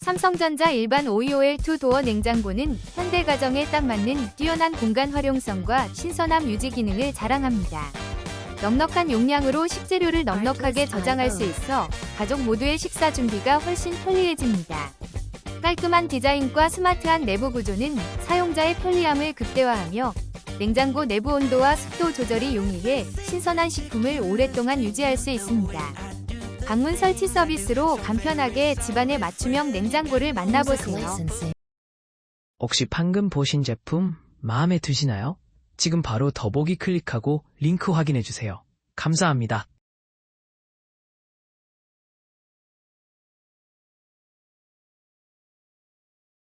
삼성전자 일반 525L 투도어 냉장고는 현대가정에 딱 맞는 뛰어난 공간 활용성과 신선함 유지 기능을 자랑합니다. 넉넉한 용량으로 식재료를 넉넉하게 저장할 수 있어 가족 모두의 식사 준비가 훨씬 편리해집니다. 깔끔한 디자인과 스마트한 내부 구조는 사용자의 편리함을 극대화하며 냉장고 내부 온도와 습도 조절이 용이해 신선한 식품을 오랫동안 유지할 수 있습니다. 방문 설치 서비스로 간편하게 집안에 맞춤형 냉장고를 만나보세요. 혹시 방금 보신 제품 마음에 드시나요? 지금 바로 더보기 클릭하고 링크 확인해주세요. 감사합니다.